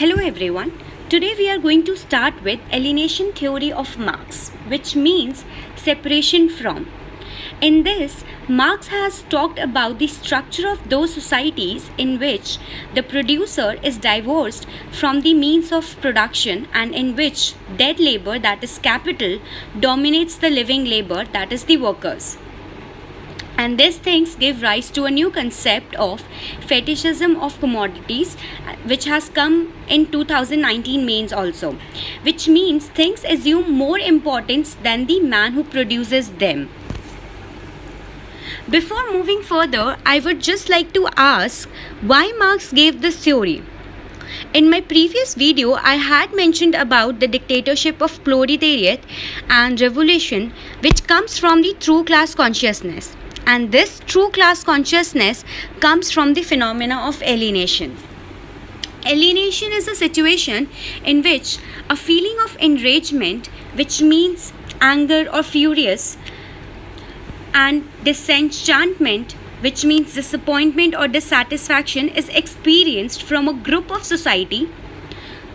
Hello everyone. Today we are going to start with alienation theory of Marx, which means separation from. In this, Marx has talked about the structure of those societies in which the producer is divorced from the means of production and in which dead labor, that is capital, dominates the living labor, that is the workers. And these things give rise to a new concept of fetishism of commodities, which has come in 2019 means also, which means things assume more importance than the man who produces them. Before moving further, I would just like to ask why Marx gave this theory. In my previous video, I had mentioned about the dictatorship of proletariat and revolution, which comes from the true class consciousness. And this true class consciousness comes from the phenomena of alienation. Alienation is a situation in which a feeling of enragement, which means anger or furious, and disenchantment, which means disappointment or dissatisfaction, is experienced from a group of society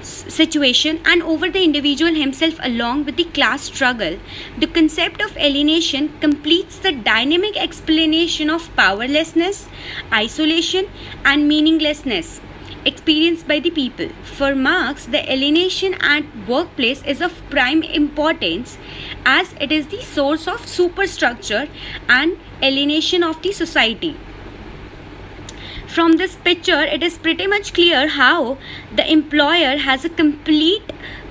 situation and over the individual himself along with the class struggle. The concept of alienation completes the dynamic explanation of powerlessness, isolation, and meaninglessness experienced by the people. For Marx, the alienation at workplace is of prime importance as it is the source of superstructure and alienation of the society. From this picture, it is pretty much clear how the employer has a complete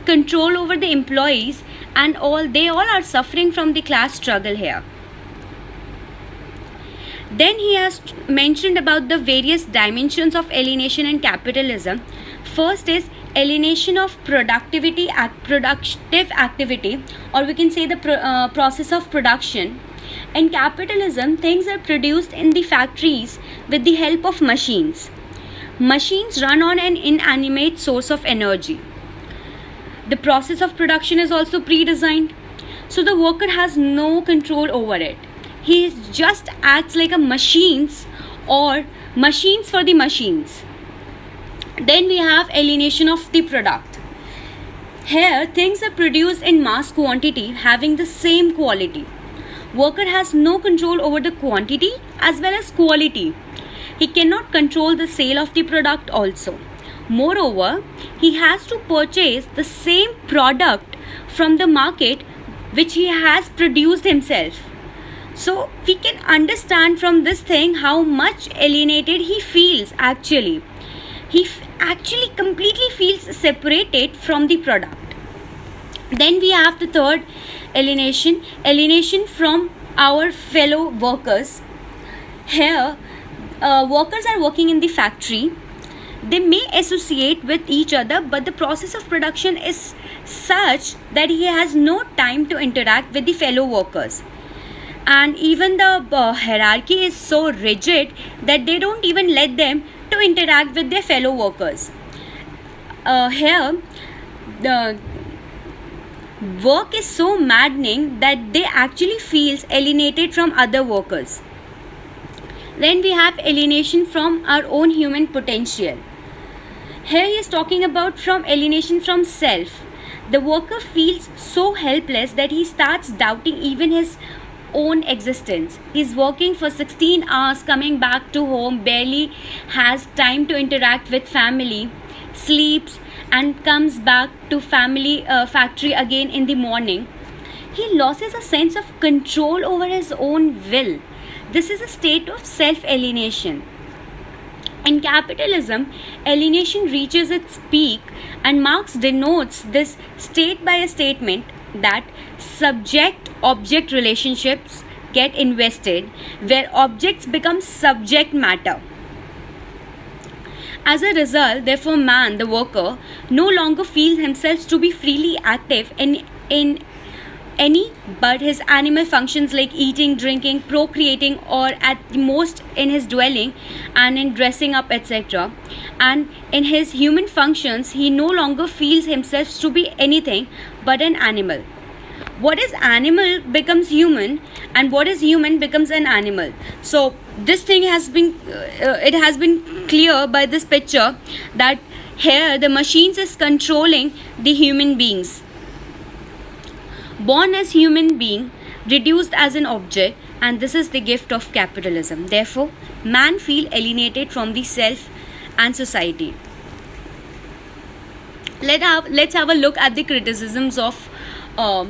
control over the employees and they all are suffering from the class struggle here. Then he has mentioned about the various dimensions of alienation in capitalism. First is alienation of productive activity, or we can say the process of production. In capitalism, things are produced in the factories with the help of machines. Machines run on an inanimate source of energy. The process of production is also pre-designed, so the worker has no control over it. He just acts like a machines or machines for the machines. Then we have alienation of the product. Here, things are produced in mass quantity having the same quality. Worker has no control over the quantity as well as quality. He cannot control the sale of the product also. Moreover, he has to purchase the same product from the market which he has produced himself. So we can understand from this thing how much alienated he feels actually. He actually completely feels separated from the product. Then we have the third alienation from our fellow workers. Here, workers are working in the factory. They may associate with each other, but the process of production is such that he has no time to interact with the fellow workers. And even the hierarchy is so rigid that they don't even let them to interact with their fellow workers. Here, the work is so maddening that they actually feels alienated from other workers. Then we have alienation from our own human potential. Here he is talking about from alienation from self. The worker feels so helpless that he starts doubting even his own existence. He's working for 16 hours, coming back to home, barely has time to interact with family, sleeps and comes back to factory again in the morning. He loses a sense of control over his own will. This is a state of self-alienation. In capitalism, alienation reaches its peak, and Marx denotes this state by a statement that subject-object relationships get invested, where objects become subject matter. As a result, therefore, man, the worker, no longer feels himself to be freely active in any but his animal functions like eating, drinking, procreating, or at the most in his dwelling and in dressing up, etc. And in his human functions, he no longer feels himself to be anything but an animal. What is animal becomes human, and what is human becomes an animal. So this thing has been it has been clear by this picture that Here, the machines is controlling the human beings. Born as human being, reduced as an object, and this is the gift of capitalism. Therefore, man feel alienated from the self and society. Let's have a look at the criticisms of Karl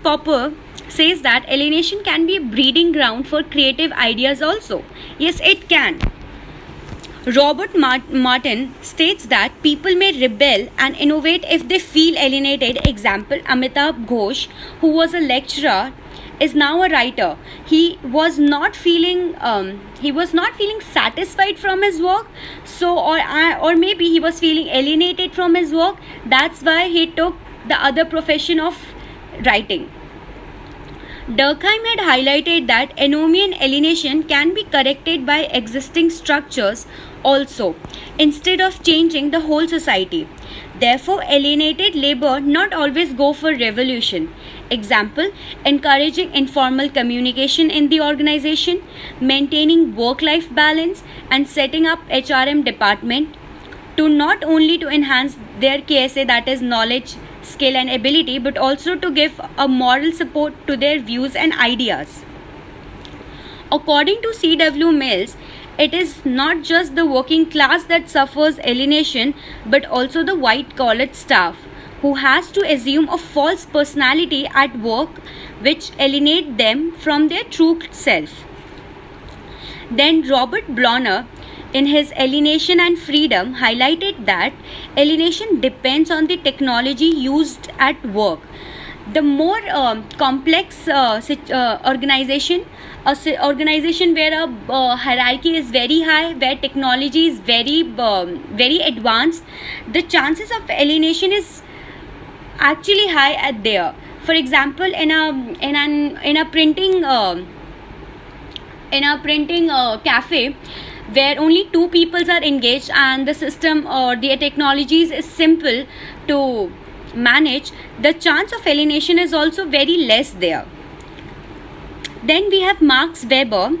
Popper says that alienation can be a breeding ground for creative ideas also. Yes, it can. Robert Martin states that people may rebel and innovate if they feel alienated. Example, Amitabh Ghosh, who was a lecturer, is now a writer. He was not feeling satisfied from his work, so or maybe he was feeling alienated from his work. That's why he took the other profession of writing. Durkheim had highlighted that anomian alienation can be corrected by existing structures also, instead of changing the whole society. Therefore, alienated labor not always go for revolution. Example, encouraging informal communication in the organization, maintaining work-life balance, and setting up HRM department to not only to enhance their KSA, that is knowledge, skill and ability, but also to give a moral support to their views and ideas. According to C.W. Mills, it is not just the working class that suffers alienation, but also the white-collar staff, who has to assume a false personality at work which alienate them from their true self. Then Robert Bronner, in his Alienation and Freedom, highlighted that alienation depends on the technology used at work. The more complex organization, organization where a hierarchy is very high, where technology is very advanced, the chances of alienation is actually high at there. For example, in a printing cafe, where only two people are engaged and the system or the technologies is simple to manage, the chance of alienation is also very less there. Then we have Max Weber.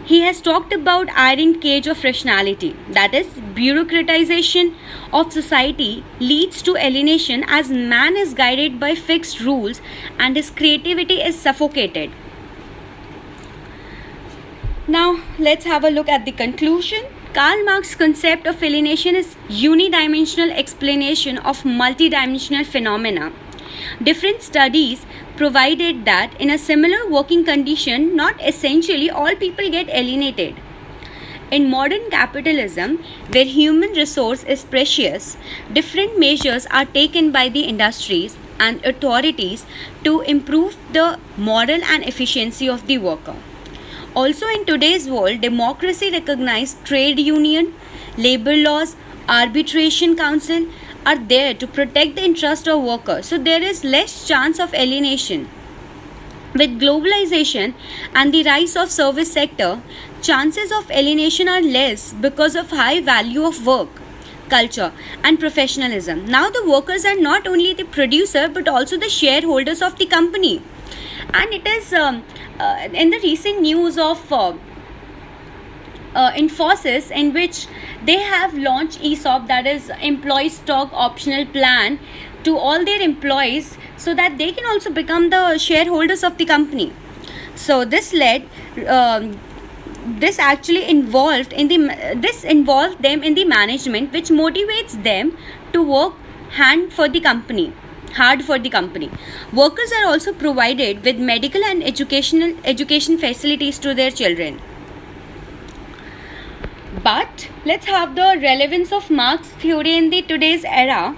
He has talked about iron cage of rationality, that is, bureaucratization of society leads to alienation as man is guided by fixed rules and his creativity is suffocated. Now, let's have a look at the conclusion. Karl Marx's concept of alienation is unidimensional explanation of multidimensional phenomena. Different studies provided that in a similar working condition, not essentially all people get alienated. In modern capitalism, where human resource is precious, different measures are taken by the industries and authorities to improve the moral and efficiency of the worker. Also, in today's world, democracy recognized trade union, labor laws, arbitration council are there to protect the interest of workers. So there is less chance of alienation. With globalization and the rise of service sector, chances of alienation are less because of high value of work, culture and professionalism. Now the workers are not only the producer but also the shareholders of the company. And it is in the recent news of Infosys, in which they have launched ESOP, that is employee stock optional plan, to all their employees so that they can also become the shareholders of the company. So this actually involved them in the management, which motivates them to work hard for the company. Workers are also provided with medical and education facilities to their children. But let's have the relevance of Marx theory in the today's era,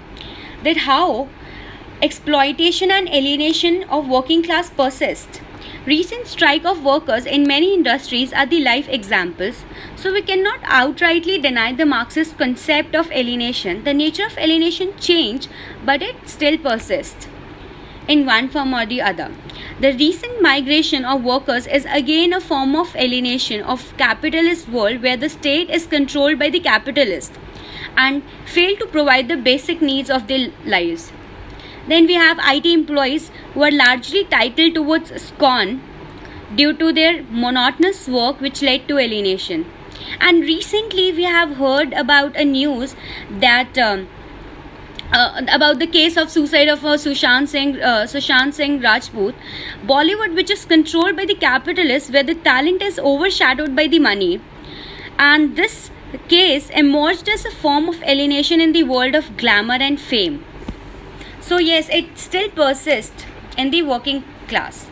that how exploitation and alienation of working class persist. Recent strike of workers in many industries are the life examples, so we cannot outrightly deny the Marxist concept of alienation. The nature of alienation changed, but it still persists in one form or the other. The recent migration of workers is again a form of alienation of capitalist world, where the state is controlled by the capitalist and fail to provide the basic needs of their lives. Then we have IT employees who are largely titled towards scorn due to their monotonous work, which led to alienation. And recently we have heard about a news that about the case of suicide of Sushant Singh Rajput. Bollywood, which is controlled by the capitalists, where the talent is overshadowed by the money, and this case emerged as a form of alienation in the world of glamour and fame. So yes, it still persists in the working class.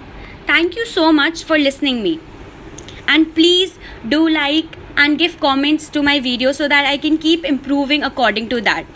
Thank you so much for listening me, and please do like and give comments to my video so that I can keep improving according to that.